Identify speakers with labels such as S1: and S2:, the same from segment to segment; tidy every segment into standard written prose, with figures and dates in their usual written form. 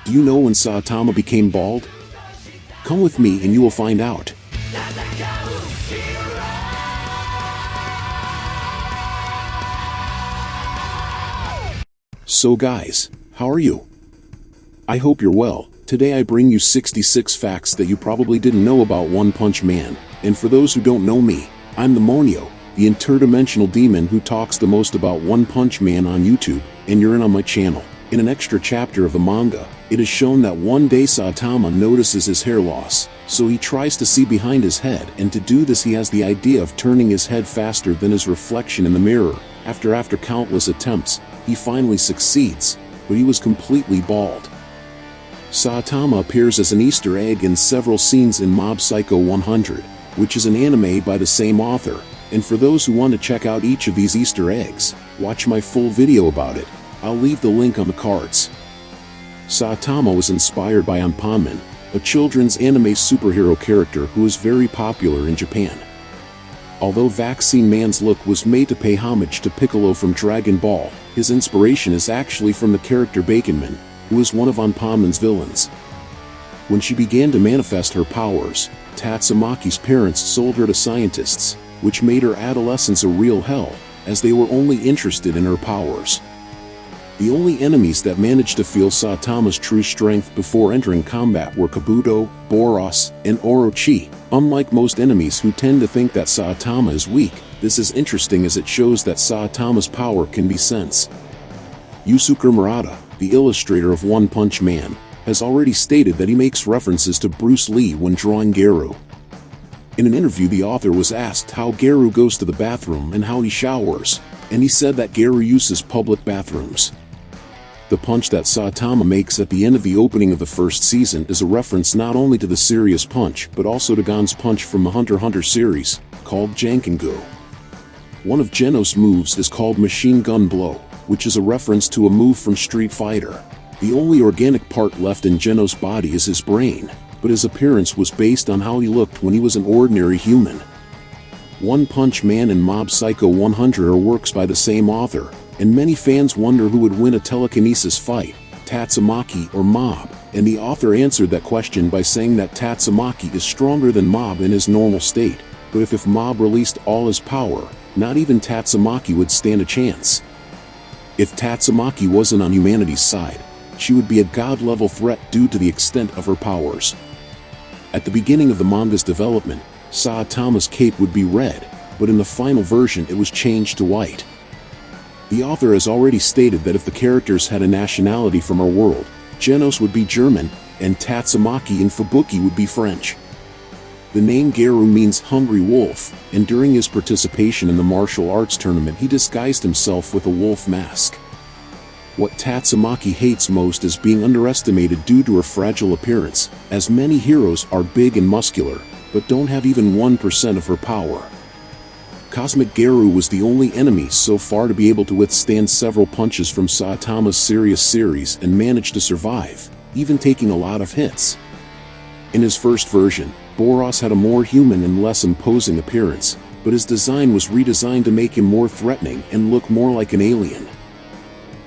S1: Do you know when Saitama became bald? Come with me and you will find out. So guys, how are you? I hope you're well. Today I bring you 66 facts that you probably didn't know about One Punch Man. And for those who don't know me, I'm the Monio, the interdimensional demon who talks the most about One Punch Man on YouTube, and you're in on my channel. In an extra chapter of the manga, it is shown that one day Saitama notices his hair loss, so he tries to see behind his head, and to do this he has the idea of turning his head faster than his reflection in the mirror. After countless attempts, he finally succeeds, but he was completely bald. Saitama appears as an Easter egg in several scenes in Mob Psycho 100, which is an anime by the same author, and for those who want to check out each of these Easter eggs, watch my full video about it. I'll leave the link on the cards. Saitama was inspired by Anpanman, a children's anime superhero character who is very popular in Japan. Although Vaccine Man's look was made to pay homage to Piccolo from Dragon Ball, his inspiration is actually from the character Baconman, who is one of Anpanman's villains. When she began to manifest her powers, Tatsumaki's parents sold her to scientists, which made her adolescence a real hell, as they were only interested in her powers. The only enemies that managed to feel Saitama's true strength before entering combat were Kabuto, Boros, and Orochi. Unlike most enemies who tend to think that Saitama is weak, this is interesting as it shows that Saitama's power can be sensed. Yusuke Murata, the illustrator of One Punch Man, has already stated that he makes references to Bruce Lee when drawing Garou. In an interview, the author was asked how Garou goes to the bathroom and how he showers, and he said that Garou uses public bathrooms. The punch that Saitama makes at the end of the opening of the first season is a reference not only to the serious punch but also to Gon's punch from the Hunter x Hunter series, called Jankengu. One of Genos' moves is called Machine Gun Blow, which is a reference to a move from Street Fighter. The only organic part left in Genos' body is his brain, but his appearance was based on how he looked when he was an ordinary human. One Punch Man and Mob Psycho 100 are works by the same author, and many fans wonder who would win a telekinesis fight, Tatsumaki or Mob, and the author answered that question by saying that Tatsumaki is stronger than Mob in his normal state, but if Mob released all his power, not even Tatsumaki would stand a chance. If Tatsumaki wasn't on humanity's side, she would be a god-level threat due to the extent of her powers. At the beginning of the manga's development, Saitama's cape would be red, but in the final version it was changed to white. The author has already stated that if the characters had a nationality from our world, Genos would be German, and Tatsumaki and Fubuki would be French. The name Garou means hungry wolf, and during his participation in the martial arts tournament he disguised himself with a wolf mask. What Tatsumaki hates most is being underestimated due to her fragile appearance, as many heroes are big and muscular, but don't have even 1% of her power. Cosmic Garou was the only enemy so far to be able to withstand several punches from Saitama's serious series and managed to survive, even taking a lot of hits. In his first version, Boros had a more human and less imposing appearance, but his design was redesigned to make him more threatening and look more like an alien.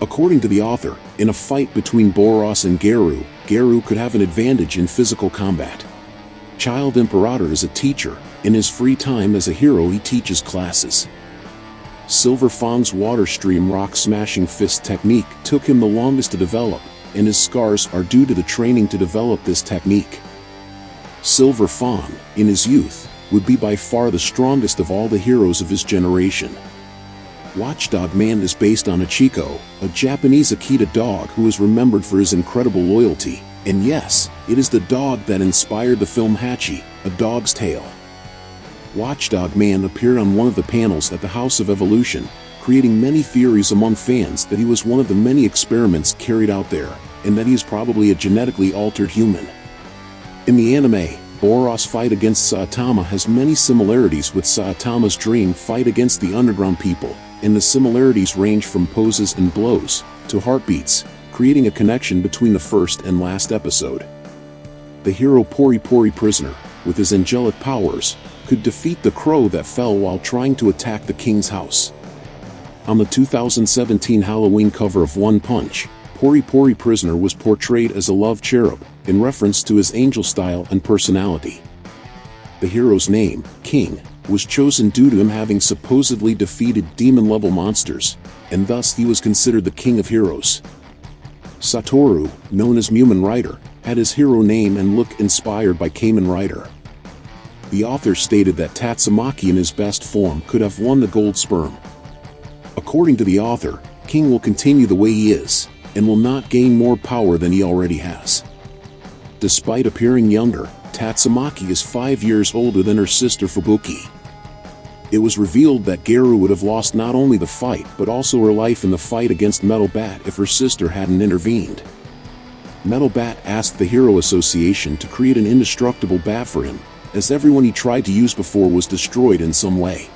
S1: According to the author, in a fight between Boros and Garou, Garou could have an advantage in physical combat. Child Imperator is a teacher. In his free time as a hero he teaches classes. Silver Fang's water stream rock smashing fist technique took him the longest to develop, and his scars are due to the training to develop this technique. Silver Fang, in his youth, would be by far the strongest of all the heroes of his generation. Watchdog Man is based on Ichiko, a Japanese Akita dog who is remembered for his incredible loyalty, and yes, it is the dog that inspired the film Hachi, A Dog's Tale. Watchdog Man appeared on one of the panels at the House of Evolution, creating many theories among fans that he was one of the many experiments carried out there, and that he is probably a genetically altered human. In the anime, Boros' fight against Saitama has many similarities with Saitama's dream fight against the underground people, and the similarities range from poses and blows to heartbeats, creating a connection between the first and last episode. The hero Pori Pori Prisoner, with his angelic powers, could defeat the crow that fell while trying to attack the king's house. On the 2017 Halloween cover of One Punch, Pori Pori Prisoner was portrayed as a love cherub, in reference to his angel style and personality. The hero's name, King, was chosen due to him having supposedly defeated demon-level monsters, and thus he was considered the king of heroes. Satoru, known as Mumen Rider, had his hero name and look inspired by Kamen Rider. The author stated that Tatsumaki in his best form could have won the gold sperm. According to the author, King will continue the way he is, and will not gain more power than he already has. Despite appearing younger, Tatsumaki is 5 years older than her sister Fubuki. It was revealed that Garou would have lost not only the fight but also her life in the fight against Metal Bat if her sister hadn't intervened. Metal Bat asked the Hero Association to create an indestructible bat for him, as everyone he tried to use before was destroyed in some way.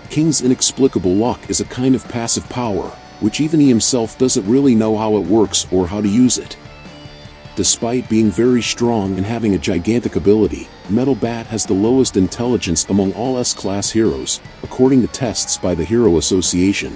S1: King's inexplicable luck is a kind of passive power, which even he himself doesn't really know how it works or how to use it. Despite being very strong and having a gigantic ability, Metal Bat has the lowest intelligence among all S-class heroes, according to tests by the Hero Association.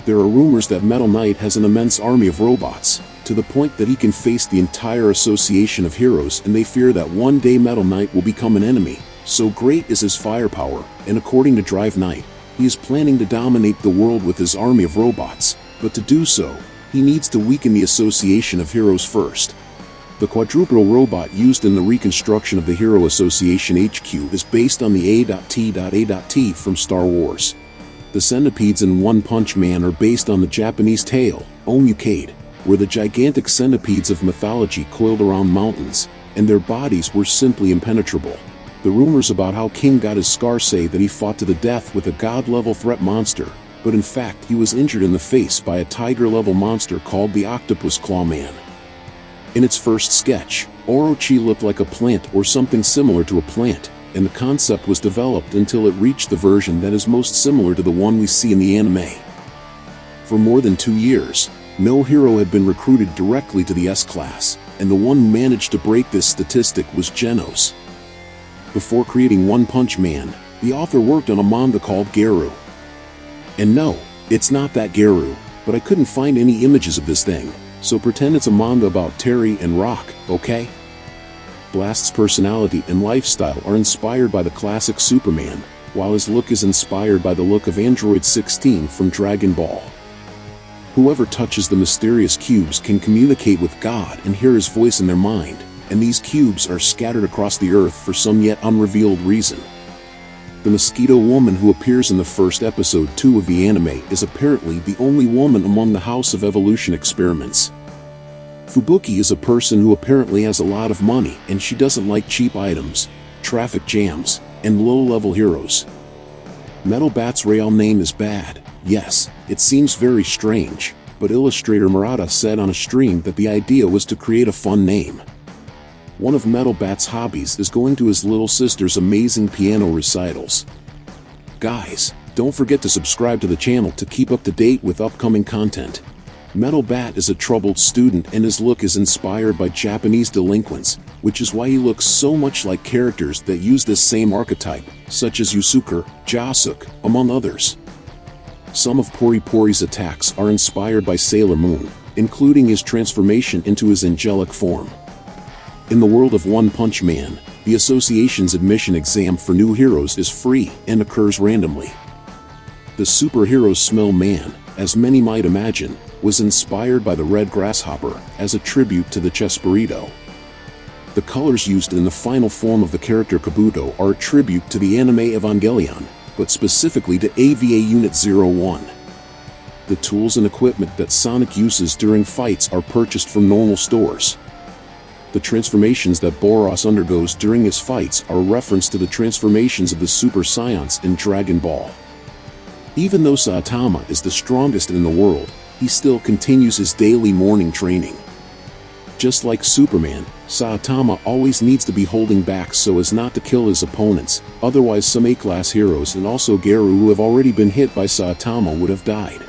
S1: There are rumors that Metal Knight has an immense army of robots, to the point that he can face the entire association of heroes, and they fear that one day Metal Knight will become an enemy, so great is his firepower, and according to Drive Knight, he is planning to dominate the world with his army of robots, but to do so, he needs to weaken the association of heroes first. The quadrupedal robot used in the reconstruction of the Hero Association HQ is based on the A.T.A.T from Star Wars. The centipedes in One Punch Man are based on the Japanese tale, Omukade, where the gigantic centipedes of mythology coiled around mountains, and their bodies were simply impenetrable. The rumors about how King got his scar say that he fought to the death with a god-level threat monster, but in fact he was injured in the face by a tiger-level monster called the Octopus Claw Man. In its first sketch, Orochi looked like a plant or something similar to a plant, and the concept was developed until it reached the version that is most similar to the one we see in the anime. For more than 2 years, no hero had been recruited directly to the S-class, and the one who managed to break this statistic was Genos. Before creating One Punch Man, the author worked on a manga called Garou. And no, it's not that Garou, but I couldn't find any images of this thing, so pretend it's a manga about Terry and Rock, okay? Blast's personality and lifestyle are inspired by the classic Superman, while his look is inspired by the look of Android 16 from Dragon Ball. Whoever touches the mysterious cubes can communicate with God and hear his voice in their mind, and these cubes are scattered across the earth for some yet unrevealed reason. The Mosquito Woman who appears in the first episode 2 of the anime is apparently the only woman among the House of Evolution experiments. Fubuki is a person who apparently has a lot of money, and she doesn't like cheap items, traffic jams, and low-level heroes. Metal Bat's real name is Bad. Yes, it seems very strange, but illustrator Murata said on a stream that the idea was to create a fun name. One of Metal Bat's hobbies is going to his little sister's amazing piano recitals. Guys, don't forget to subscribe to the channel to keep up to date with upcoming content. Metal Bat is a troubled student and his look is inspired by Japanese delinquents, which is why he looks so much like characters that use this same archetype, such as Yusuke, Josuke, among others. Some of Pori Pori's attacks are inspired by Sailor Moon, including his transformation into his angelic form. In the world of One Punch Man, the association's admission exam for new heroes is free and occurs randomly. The superhero Smell Man, as many might imagine, was inspired by the red grasshopper as a tribute to the Chespirito. The colors used in the final form of the character Kabuto are a tribute to the anime Evangelion, but specifically to AVA Unit 01. The tools and equipment that Sonic uses during fights are purchased from normal stores. The transformations that Boros undergoes during his fights are a reference to the transformations of the Super Saiyans in Dragon Ball. Even though Saitama is the strongest in the world, he still continues his daily morning training. Just like Superman, Saitama always needs to be holding back so as not to kill his opponents, otherwise some A-class heroes and also Garou who have already been hit by Saitama would have died.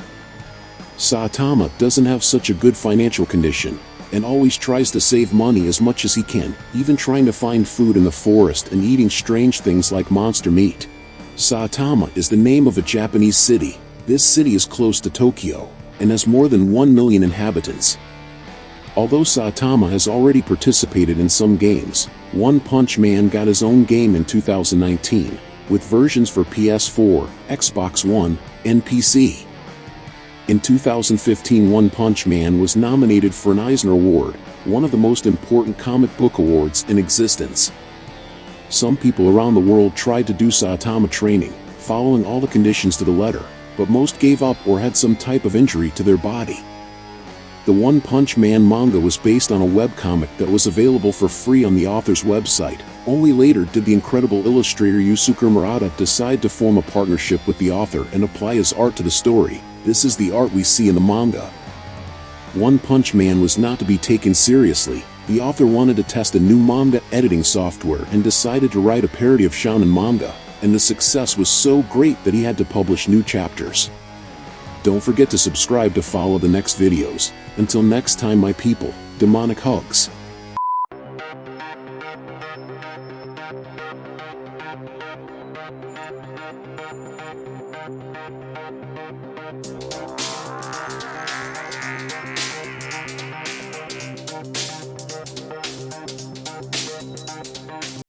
S1: Saitama doesn't have such a good financial condition, and always tries to save money as much as he can, even trying to find food in the forest and eating strange things like monster meat. Saitama is the name of a Japanese city. This city is close to Tokyo, and has more than 1 million inhabitants. Although Saitama has already participated in some games, One Punch Man got his own game in 2019, with versions for PS4, Xbox One, and PC. In 2015, One Punch Man was nominated for an Eisner Award, one of the most important comic book awards in existence. Some people around the world tried to do Saitama training, following all the conditions to the letter, but most gave up or had some type of injury to their body. The One Punch Man manga was based on a webcomic that was available for free on the author's website. Only later did the incredible illustrator Yusuke Murata decide to form a partnership with the author and apply his art to the story. This is the art we see in the manga. One Punch Man was not to be taken seriously. The author wanted to test a new manga editing software and decided to write a parody of shonen manga, and the success was so great that he had to publish new chapters. Don't forget to subscribe to follow the next videos. Until next time, my people, demonic hugs.